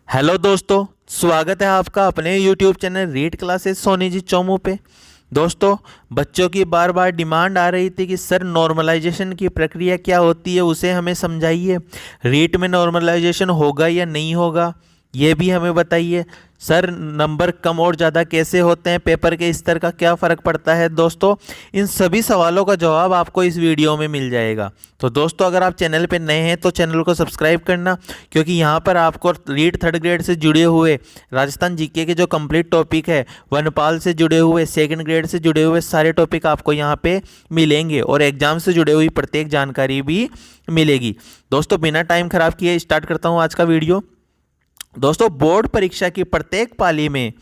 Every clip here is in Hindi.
हेलो दोस्तों, स्वागत है आपका अपने YouTube channel read classes Soni ji Chomu पे। दोस्तों, बच्चों की बार बार डिमांड आ रही थी कि सर नॉर्मलाइजेशन की प्रक्रिया क्या होती है, उसे हमें समझाइए। रीट में नॉर्मलाइजेशन होगा या नहीं होगा ये भी हमें बताइए। सर नंबर कम और ज़्यादा कैसे होते हैं, पेपर के स्तर का क्या फ़र्क पड़ता है। दोस्तों, इन सभी सवालों का जवाब आपको इस वीडियो में मिल जाएगा। तो दोस्तों, अगर आप चैनल पे नए हैं तो चैनल को सब्सक्राइब करना, क्योंकि यहाँ पर आपको रीड थर्ड ग्रेड से जुड़े हुए राजस्थान जीके के जो कंप्लीट टॉपिक है, वनपाल से जुड़े हुए, सेकंड ग्रेड से जुड़े हुए सारे टॉपिक आपको यहाँ पे मिलेंगे और एग्जाम से जुड़े हुई प्रत्येक जानकारी भी मिलेगी। दोस्तों, बिना टाइम खराब किए स्टार्ट करता हूँ आज का वीडियो। दोस्तों, बोर्ड परीक्षा की प्रत्येक पाली में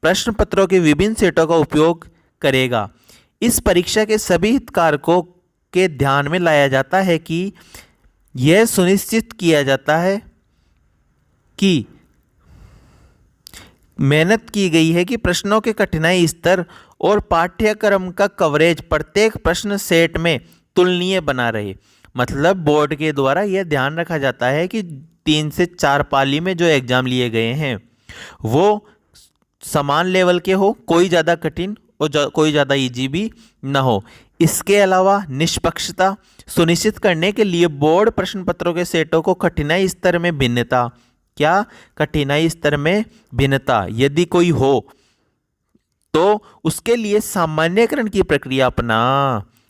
प्रश्न पत्रों के विभिन्न सेटों का उपयोग करेगा। इस परीक्षा के सभी हितधारकों के ध्यान में लाया जाता है कि यह सुनिश्चित किया जाता है कि मेहनत की गई है कि प्रश्नों के कठिनाई स्तर और पाठ्यक्रम का कवरेज प्रत्येक प्रश्न सेट में तुलनीय बना रहे। मतलब बोर्ड के द्वारा यह ध्यान रखा जाता है कि 3 से 4 पाली में जो एग्जाम लिए गए हैं वो समान लेवल के हो, कोई ज़्यादा कठिन और कोई ज़्यादा इजी भी ना हो। इसके अलावा निष्पक्षता सुनिश्चित करने के लिए बोर्ड प्रश्न पत्रों के सेटों को कठिनाई स्तर में भिन्नता, क्या कठिनाई स्तर में भिन्नता यदि कोई हो तो उसके लिए सामान्यकरण की प्रक्रिया अपना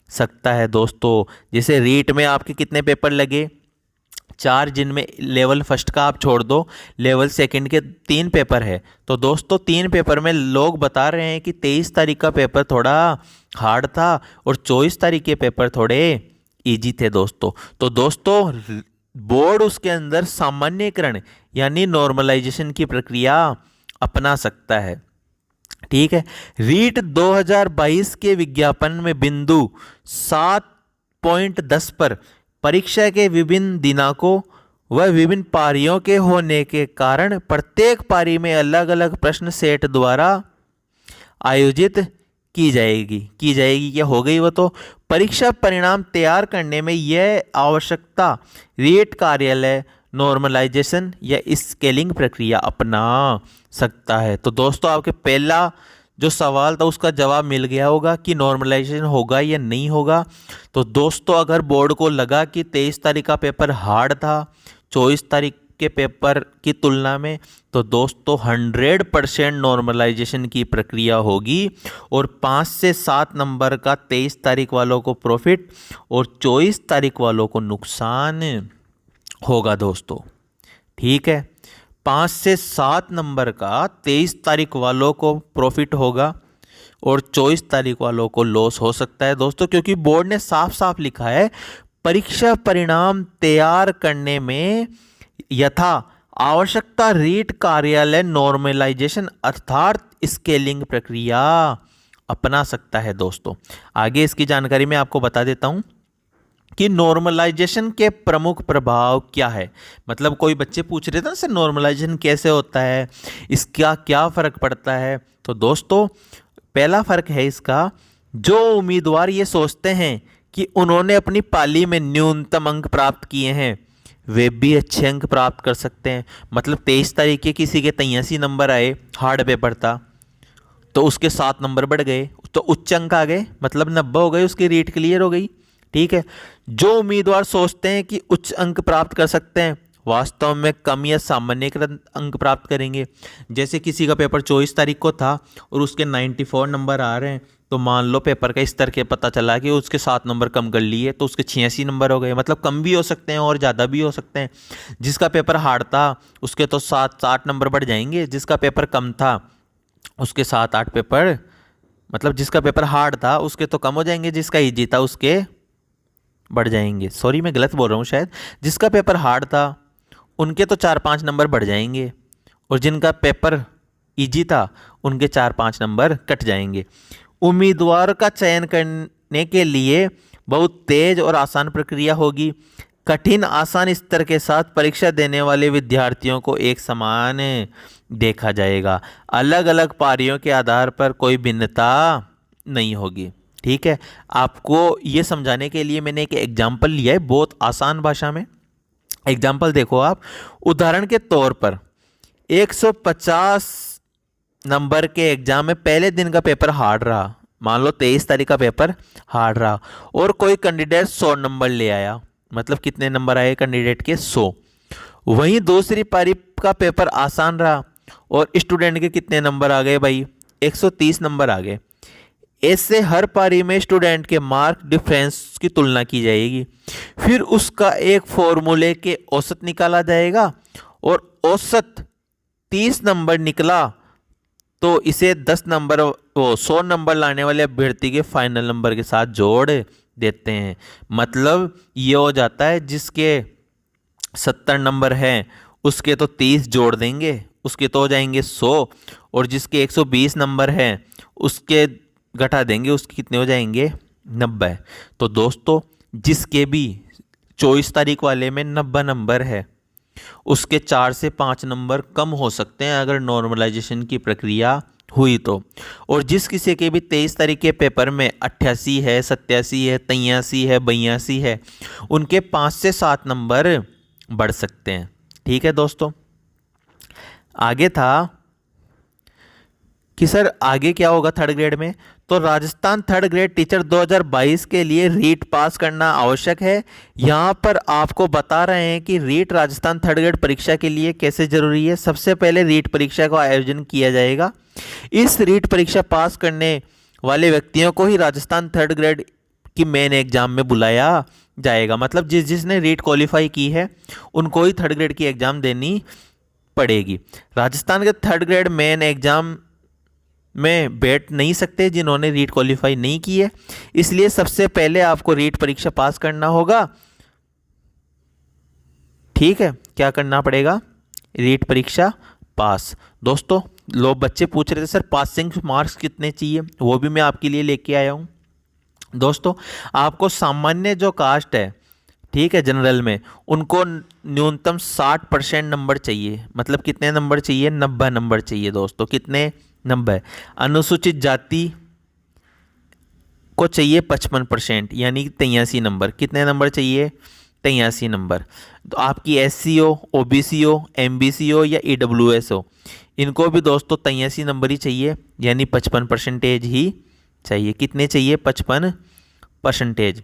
सकता है। दोस्तों, जैसे रीट में आपके कितने पेपर लगे, 4, जिनमें लेवल फर्स्ट का आप छोड़ दो, लेवल सेकंड के 3 पेपर है। तो दोस्तों, 3 पेपर में लोग बता रहे हैं कि 23 तारीख का पेपर थोड़ा हार्ड था और 24 तारीख के पेपर थोड़े इजी थे दोस्तों। तो दोस्तों, बोर्ड उसके अंदर सामान्यकरण यानी नॉर्मलाइजेशन की प्रक्रिया अपना सकता है। ठीक है। रीट 2022 के विज्ञापन में बिंदु 7.10 पर परीक्षा के विभिन्न दिनांकों व विभिन्न पारियों के होने के कारण प्रत्येक पारी में अलग अलग प्रश्न सेट द्वारा आयोजित की जाएगी क्या हो गई वो। तो परीक्षा परिणाम तैयार करने में यह आवश्यकता रीट कार्यालय नॉर्मलाइजेशन या स्केलिंग प्रक्रिया अपना सकता है। तो दोस्तों, आपके पहला जो सवाल था उसका जवाब मिल गया होगा कि नॉर्मलाइजेशन होगा या नहीं होगा। तो दोस्तों, अगर बोर्ड को लगा कि 23 तारीख का पेपर हार्ड था 24 तारीख के पेपर की तुलना में, तो दोस्तों 100% नॉर्मलाइजेशन की प्रक्रिया होगी और 5 से 7 नंबर का 23 तारीख वालों को प्रॉफिट और 24 तारीख वालों को नुकसान होगा दोस्तों। ठीक है, 5 से 7 नंबर का 23 तारीख वालों को प्रॉफिट होगा और 24 तारीख वालों को लॉस हो सकता है दोस्तों, क्योंकि बोर्ड ने साफ साफ लिखा है परीक्षा परिणाम तैयार करने में यथा आवश्यकता रीट कार्यालय नॉर्मलाइजेशन अर्थात स्केलिंग प्रक्रिया अपना सकता है दोस्तों। आगे इसकी जानकारी मैं आपको बता देता हूं कि नॉर्मलाइजेशन के प्रमुख प्रभाव क्या है। मतलब कोई बच्चे पूछ रहे थे ना सर नॉर्मलाइजेशन कैसे होता है, इसका क्या फ़र्क पड़ता है। तो दोस्तों, पहला फ़र्क है इसका, जो उम्मीदवार ये सोचते हैं कि उन्होंने अपनी पाली में न्यूनतम अंक प्राप्त किए हैं वे भी अच्छे अंक प्राप्त कर सकते हैं। मतलब 23 तारीख के किसी के 83 नंबर आए, हार्ड पेपर था, तो उसके 7 नंबर बढ़ गए तो उच्च अंक आ गए, मतलब 90 हो गए, उसकी रीट क्लियर हो गई। ठीक है। जो उम्मीदवार सोचते हैं कि उच्च अंक प्राप्त कर सकते हैं वास्तव में कम या सामान्यकृत अंक प्राप्त करेंगे। जैसे किसी का पेपर 24 तारीख को था और उसके 94 नंबर आ रहे हैं, तो मान लो पेपर का स्तर के पता चला कि उसके 7 नंबर कम कर लिए तो उसके 86 नंबर हो गए। मतलब कम भी हो सकते हैं और ज़्यादा भी हो सकते हैं। जिसका पेपर हार्ड था उसके तो 7-8 नंबर बढ़ जाएंगे, जिसका पेपर कम था उसके 7-8 पेपर, मतलब जिसका पेपर हार्ड था उसके तो कम हो जाएंगे, जिसका ईजी था उसके बढ़ जाएंगे। सॉरी, मैं गलत बोल रहा हूँ शायद। जिसका पेपर हार्ड था उनके तो 4-5 नंबर बढ़ जाएंगे और जिनका पेपर इजी था उनके 4-5 नंबर कट जाएंगे। उम्मीदवार का चयन करने के लिए बहुत तेज और आसान प्रक्रिया होगी। कठिन आसान स्तर के साथ परीक्षा देने वाले विद्यार्थियों को एक समान देखा जाएगा। अलग अलग पारियों के आधार पर कोई भिन्नता नहीं होगी। ठीक है। आपको ये समझाने के लिए मैंने एक एग्जाम्पल लिया है बहुत आसान भाषा में। एग्जाम्पल देखो आप, उदाहरण के तौर पर 150 नंबर के एग्जाम में पहले दिन का पेपर हार्ड रहा, मान लो 23 तारीख का पेपर हार्ड रहा, और कोई कैंडिडेट 100 नंबर ले आया, मतलब कितने नंबर आए कैंडिडेट के 100। वहीं दूसरी पारी का पेपर आसान रहा और स्टूडेंट के कितने नंबर आ गए भाई, 130 नंबर आ गए। ऐसे हर पारी में स्टूडेंट के मार्क डिफरेंस की तुलना की जाएगी, फिर उसका एक फॉर्मूले के औसत निकाला जाएगा, और औसत 30 नंबर निकला तो इसे 10 नंबर 100 नंबर लाने वाले अभ्यर्थी के फाइनल नंबर के साथ जोड़ देते हैं। मतलब ये हो जाता है जिसके 70 नंबर हैं उसके तो 30 जोड़ देंगे, उसके तो हो जाएंगे 100, और जिसके 120 नंबर हैं उसके घटा देंगे, उसके कितने हो जाएंगे 90। तो दोस्तों जिसके भी 24 तारीख वाले में 90 नंबर है उसके 4 से 5 नंबर कम हो सकते हैं अगर नॉर्मलाइजेशन की प्रक्रिया हुई तो, और जिस किसी के भी 23 तारीख के पेपर में 88 है, 87 है, 83 है, 82 है, उनके 5 से 7 नंबर बढ़ सकते हैं। ठीक है दोस्तों, आगे था कि सर आगे क्या होगा थर्ड ग्रेड में। तो राजस्थान थर्ड ग्रेड टीचर 2022 के लिए रीट पास करना आवश्यक है। यहाँ पर आपको बता रहे हैं कि रीट राजस्थान थर्ड ग्रेड परीक्षा के लिए कैसे जरूरी है। सबसे पहले रीट परीक्षा का आयोजन किया जाएगा। इस रीट परीक्षा पास करने वाले व्यक्तियों को ही राजस्थान थर्ड ग्रेड की मेन एग्जाम में बुलाया जाएगा। मतलब जिसने रीट क्वालिफाई की है उनको ही थर्ड ग्रेड की एग्जाम देनी पड़ेगी। राजस्थान के थर्ड ग्रेड मेन एग्जाम में बैठ नहीं सकते जिन्होंने रीट क्वालिफाई नहीं की है, इसलिए सबसे पहले आपको रीट परीक्षा पास करना होगा। ठीक है, क्या करना पड़ेगा, रीट परीक्षा पास। दोस्तों लोग बच्चे पूछ रहे थे सर पासिंग मार्क्स कितने चाहिए, वो भी मैं आपके लिए लेके आया हूँ। दोस्तों आपको सामान्य जो कास्ट है, ठीक है, जनरल में, उनको न्यूनतम 60% नंबर चाहिए। मतलब कितने नंबर चाहिए, 90 नंबर चाहिए दोस्तों। कितने, 90। अनुसूचित जाति को चाहिए 55%, यानी 83 नंबर। कितने नंबर चाहिए, 83 नंबर। तो आपकी SC हो, OBC हो, MBC हो या EWS हो, इनको भी दोस्तों 83 नंबर ही चाहिए, यानी 55% ही चाहिए। कितने चाहिए, 55%।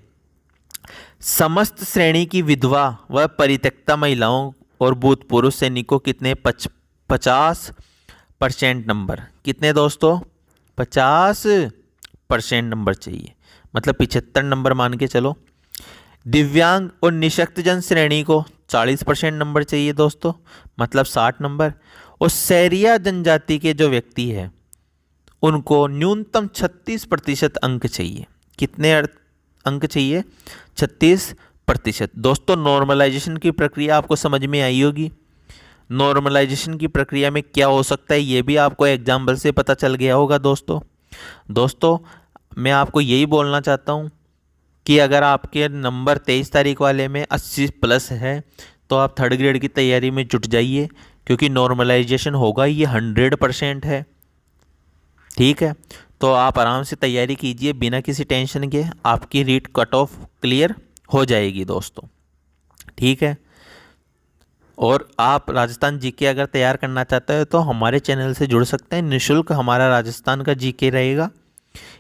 समस्त श्रेणी की विधवा व परित्यक्ता महिलाओं और भूतपूर्व सैनिकों कितने, 50% नंबर। कितने दोस्तों, 50% नंबर चाहिए, मतलब 75 नंबर मान के चलो। दिव्यांग और निशक्तजन श्रेणी को 40% नंबर चाहिए दोस्तों, मतलब 60 नंबर। और सहरिया जनजाति के जो व्यक्ति है उनको न्यूनतम 36% अंक चाहिए। कितने अंक चाहिए, 36%। दोस्तों नॉर्मलाइजेशन की प्रक्रिया आपको समझ में आई होगी। नॉर्मलाइजेशन की प्रक्रिया में क्या हो सकता है ये भी आपको एग्जाम्पल से पता चल गया होगा। दोस्तों मैं आपको यही बोलना चाहता हूँ कि अगर आपके नंबर 23 तारीख वाले में 80+ है तो आप थर्ड ग्रेड की तैयारी में जुट जाइए, क्योंकि नॉर्मलाइजेशन होगा ये 100% है। ठीक है, तो आप आराम से तैयारी कीजिए बिना किसी टेंशन के, आपकी रीट कट ऑफ क्लियर हो जाएगी दोस्तों। ठीक है, और आप राजस्थान जीके अगर तैयार करना चाहते हो तो हमारे चैनल से जुड़ सकते हैं। निःशुल्क हमारा राजस्थान का जीके रहेगा,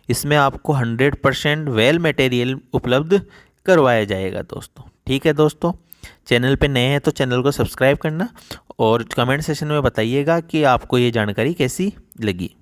इसमें आपको 100% वेल मटेरियल उपलब्ध करवाया जाएगा दोस्तों। ठीक है दोस्तों, चैनल पे नए हैं तो चैनल को सब्सक्राइब करना और कमेंट सेशन में बताइएगा कि आपको ये जानकारी कैसी लगी।